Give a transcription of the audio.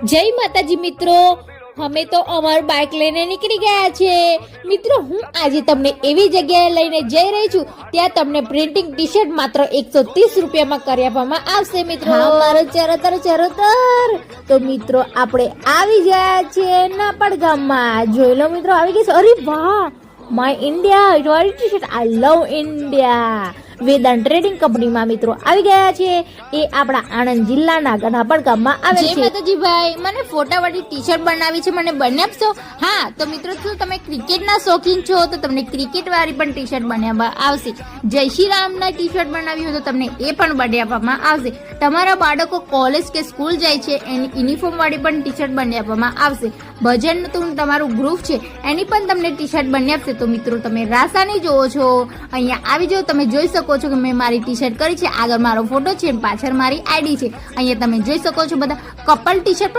જય માતાજી મિત્રો, અમે તો અમારું બાઇક લઈને નીકળી ગયા છે મિત્રો. હું આજે તમને એવી જગ્યાએ લઈને જઈ રહી છું ત્યાં તમને પ્રિન્ટિંગ ટી શર્ટ માત્ર 130 રૂપિયામાં કરી આપવામાં આવશે મિત્રો. મારો ચરોતર તો મિત્રો આપણે આવી ગયા છીએ નાપડ ગામમાં. જોઈ લો મિત્રો, આવી ગઈ છે. અરે વાહ, my India T shirt, I love India. Vedant trading કંપનીમાં મિત્રો આવી ગયા છે. એ આપણા આણંદ જિલ્લાના નાપડ ગામમાં આવે છે. જય માતાજી ભાઈ, મને ફોટાવાળી ટી શર્ટ બનાવી છે, મને બની આપશો? હા તો મિત્રો, શું તમે ક્રિકેટના શોખીન છો તો તમને ક્રિકેટ વાળી પણ ટી શર્ટ બનાવવા આવશે. જય શ્રી રામના ટી શર્ટ બનાવી હોય તો તમને એ પણ બની આપવામાં આવશે. તમારા બાળકો કોલેજ કે સ્કૂલ જાય છે એની યુનિફોર્મ વાળી પણ ટી શર્ટ બની આપવામાં આવશે. ભજનનું તમારું ગ્રુપ છે એની પણ તમને ટી શર્ટ બની આપશે. તો મિત્રો તમે રાસાની જોવો છો, અહીંયા આવી જાઓ. તમે જોઈ શકો છો કે મેં મારી ટી શર્ટ કરી છે. આગળ મારો ફોટો છે, પાછળ મારી આઈડી છે. અહીંયા તમે જોઈ શકો છો બધા કપલ ટી શર્ટ